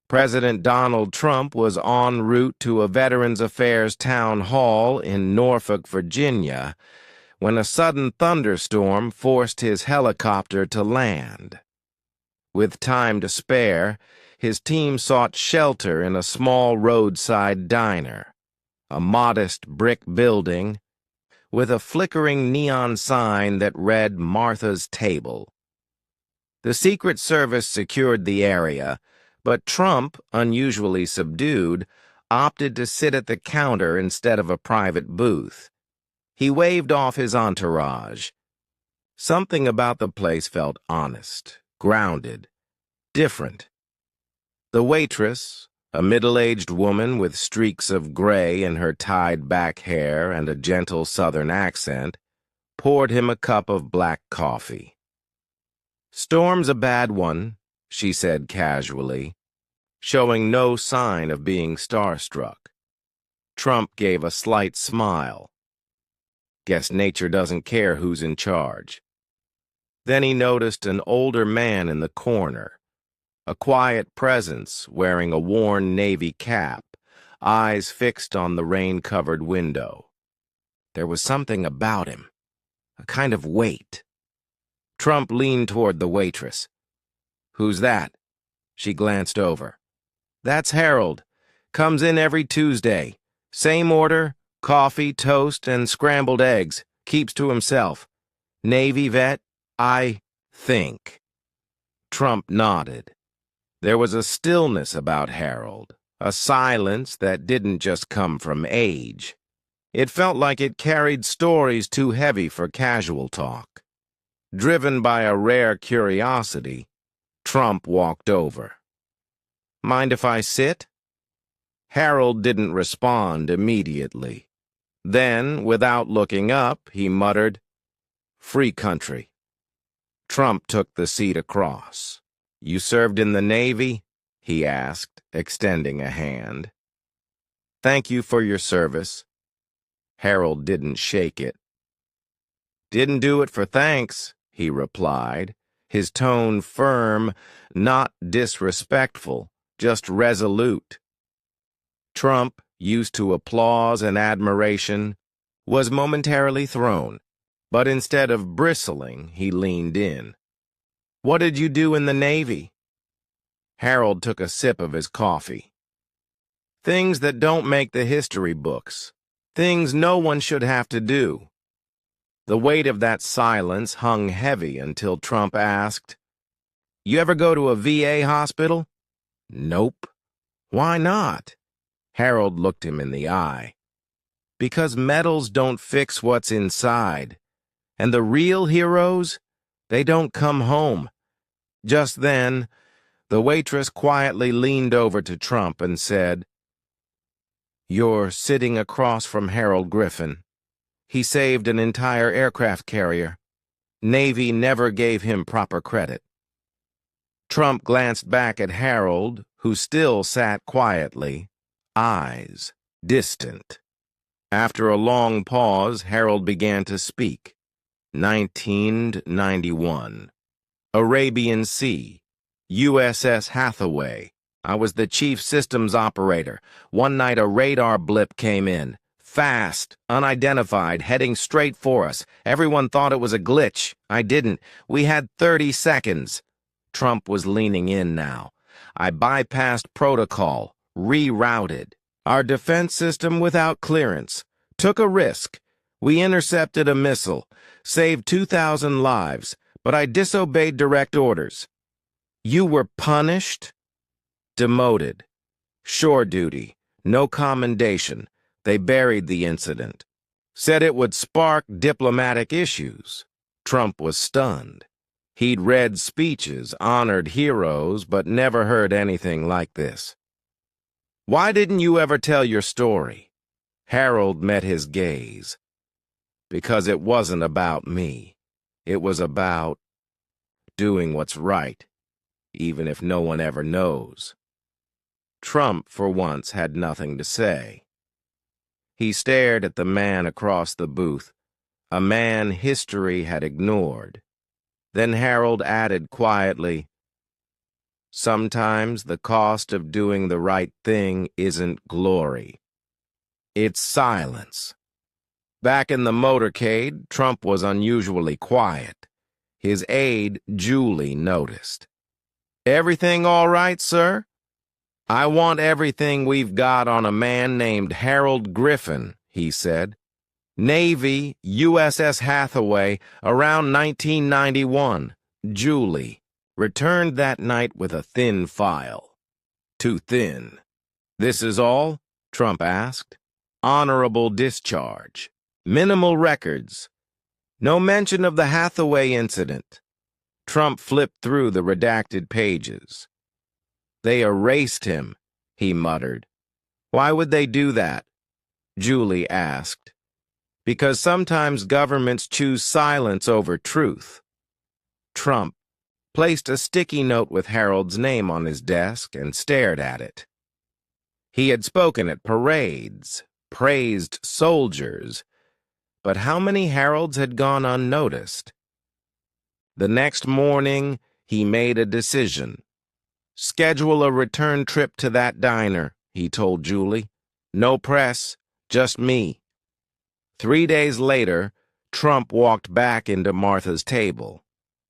President Donald Trump was en route to a Veterans Affairs town hall in Norfolk, Virginia, when a sudden thunderstorm forced his helicopter to land. With time to spare, his team sought shelter in a small roadside diner, a modest brick building with a flickering neon sign that read Martha's Table. The Secret Service secured the area, but Trump, unusually subdued, opted to sit at the counter instead of a private booth. He waved off his entourage. Something about the place felt honest, grounded, different. The waitress, a middle-aged woman with streaks of gray in her tied-back hair and a gentle Southern accent, poured him a cup of black coffee. "Storm's a bad one," she said casually, showing no sign of being starstruck. Trump gave a slight smile. Guess nature doesn't care who's in charge. Then he noticed an older man in the corner, a quiet presence wearing a worn navy cap, eyes fixed on the rain-covered window. There was something about him, a kind of weight. Trump leaned toward the waitress. "Who's that?" She glanced over. "That's Harold. Comes in every Tuesday. Same order, coffee, toast, and scrambled eggs. Keeps to himself. Navy vet, I think." Trump nodded. There was a stillness about Harold, a silence that didn't just come from age. It felt like it carried stories too heavy for casual talk. Driven by a rare curiosity, Trump walked over. "Mind if I sit?" Harold didn't respond immediately. Then, without looking up, he muttered, "Free country." Trump took the seat across. "You served in the Navy?" he asked, extending a hand. "Thank you for your service." Harold didn't shake it. "Didn't do it for thanks," he replied, his tone firm, not disrespectful, just resolute. Trump, used to applause and admiration, was momentarily thrown, but instead of bristling, he leaned in. "What did you do in the Navy?" Harold took a sip of his coffee. "Things that don't make the history books. Things no one should have to do." The weight of that silence hung heavy until Trump asked, "You ever go to a VA hospital?" "Nope." "Why not?" Harold looked him in the eye. "Because medals don't fix what's inside. And the real heroes, they don't come home." Just then, the waitress quietly leaned over to Trump and said, "You're sitting across from Harold Griffin. He saved an entire aircraft carrier. Navy never gave him proper credit." Trump glanced back at Harold, who still sat quietly, eyes distant. After a long pause, Harold began to speak. 1991. Arabian Sea. USS Hathaway. I was the chief systems operator. One night a radar blip came in. Fast, unidentified, heading straight for us. Everyone thought it was a glitch. I didn't. We had 30 seconds. Trump was leaning in now. I bypassed protocol, rerouted. Our defense system without clearance. Took a risk. We intercepted a missile. Saved 2,000 lives, but I disobeyed direct orders. You were punished? Demoted. Shore duty. No commendation. They buried the incident. Said it would spark diplomatic issues. Trump was stunned. He'd read speeches, honored heroes, but never heard anything like this. "Why didn't you ever tell your story?" Harold met his gaze. "Because it wasn't about me. It was about doing what's right, even if no one ever knows." Trump, for once, had nothing to say. He stared at the man across the booth, a man history had ignored. Then Harold added quietly, Sometimes the cost of doing the right thing isn't glory. It's silence. Back in the motorcade, Trump was unusually quiet. His aide, Julie, noticed. "Everything all right, sir?" "I want everything we've got on a man named Harold Griffin," he said. "Navy, USS Hathaway, around 1991. Julie returned that night with a thin file. "Too thin." "This is all?" Trump asked. "Honorable discharge. Minimal records. No mention of the Hathaway incident." Trump flipped through the redacted pages. "They erased him," he muttered. "Why would they do that?" Julie asked. "Because sometimes governments choose silence over truth." Trump placed a sticky note with Harold's name on his desk and stared at it. He had spoken at parades, praised soldiers, but how many Harolds had gone unnoticed? The next morning, he made a decision. "Schedule a return trip to that diner," he told Julie. "No press, just me." 3 days later, Trump walked back into Martha's table.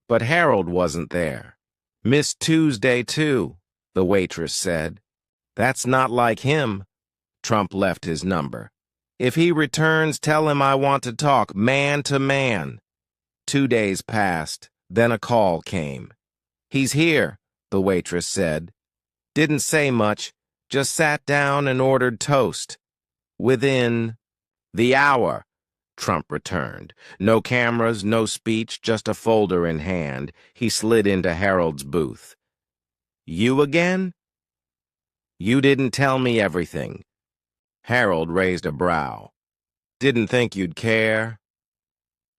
But Harold wasn't there. "Missed Tuesday, too," the waitress said. "That's not like him." Trump left his number. "If he returns, tell him I want to talk man to man." 2 days passed, then a call came. "He's here," the waitress said. Didn't say much, just sat down and ordered toast. Within the hour, Trump returned. No cameras, no speech, just a folder in hand. He slid into Harold's booth. "You again?" "You didn't tell me everything." Harold raised a brow. "Didn't think you'd care."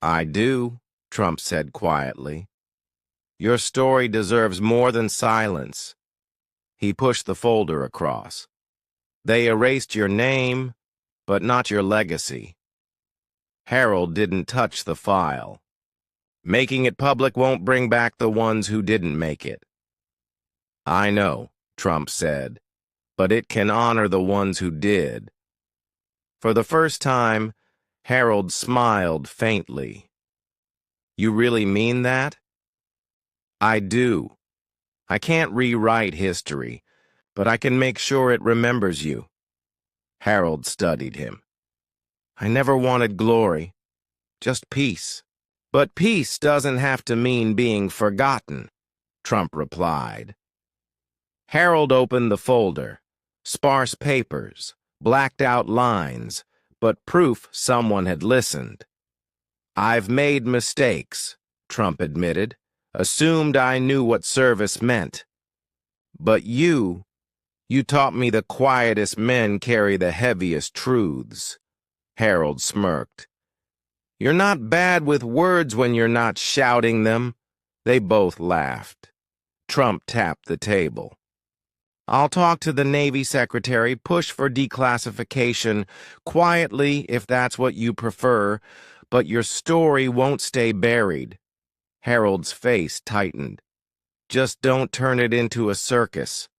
"I do," Trump said quietly. "Your story deserves more than silence." He pushed the folder across. "They erased your name, but not your legacy." Harold didn't touch the file. "Making it public won't bring back the ones who didn't make it." "I know," Trump said, "but it can honor the ones who did." For the first time, Harold smiled faintly. "You really mean that?" "I do. I can't rewrite history, but I can make sure it remembers you." Harold studied him. "I never wanted glory, just peace." "But peace doesn't have to mean being forgotten," Trump replied. Harold opened the folder. Sparse papers, blacked out lines, but proof someone had listened. "I've made mistakes," Trump admitted. "Assumed I knew what service meant. But you taught me the quietest men carry the heaviest truths." Harold smirked. "You're not bad with words when you're not shouting them." They both laughed. Trump tapped the table. "I'll talk to the Navy Secretary, push for declassification, quietly if that's what you prefer, but your story won't stay buried." Harold's face tightened. "Just don't turn it into a circus."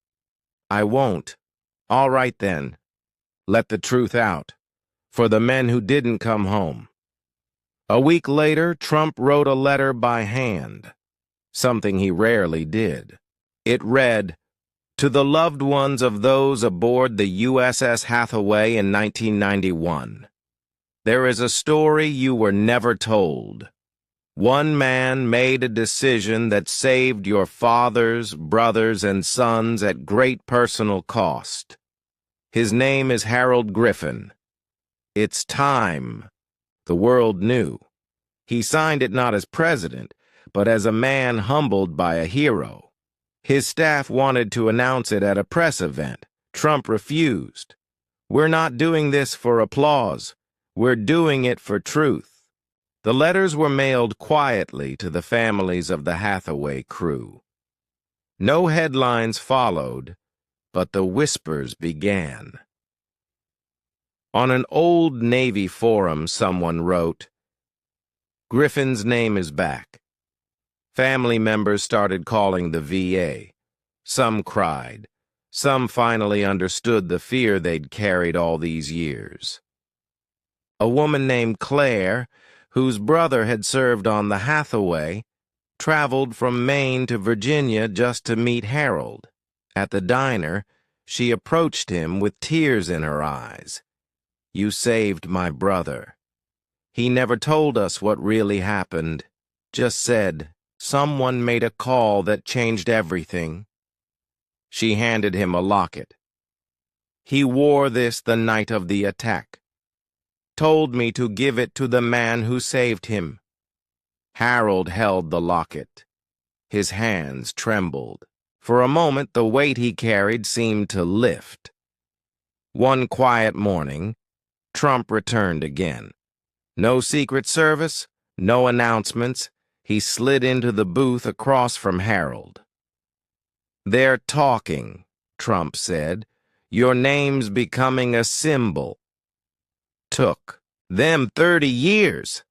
"I won't." "All right then. Let the truth out. For the men who didn't come home." A week later, Trump wrote a letter by hand, something he rarely did. It read, "To the loved ones of those aboard the USS Hathaway in 1991. There is a story you were never told. One man made a decision that saved your fathers, brothers, and sons at great personal cost. His name is Harold Griffin. It's time the world knew. He signed it not as president, but as a man humbled by a hero. His staff wanted to announce it at a press event. Trump refused. We're not doing this for applause. We're doing it for truth." The letters were mailed quietly to the families of the Hathaway crew. No headlines followed, but the whispers began. On an old Navy forum, someone wrote, "Griffin's name is back." Family members started calling the VA. Some cried. Some finally understood the fear they'd carried all these years. A woman named Claire, whose brother had served on the Hathaway, traveled from Maine to Virginia just to meet Harold. At the diner, she approached him with tears in her eyes. "You saved my brother. He never told us what really happened, just said, 'Someone made a call that changed everything.'" She handed him a locket. "He wore this the night of the attack. Told me to give it to the man who saved him." Harold held the locket. His hands trembled. For a moment, the weight he carried seemed to lift. One quiet morning, Trump returned again. No Secret Service, no announcements. He slid into the booth across from Harold. "They're talking," Trump said. "Your name's becoming a symbol." "Took them 30 years.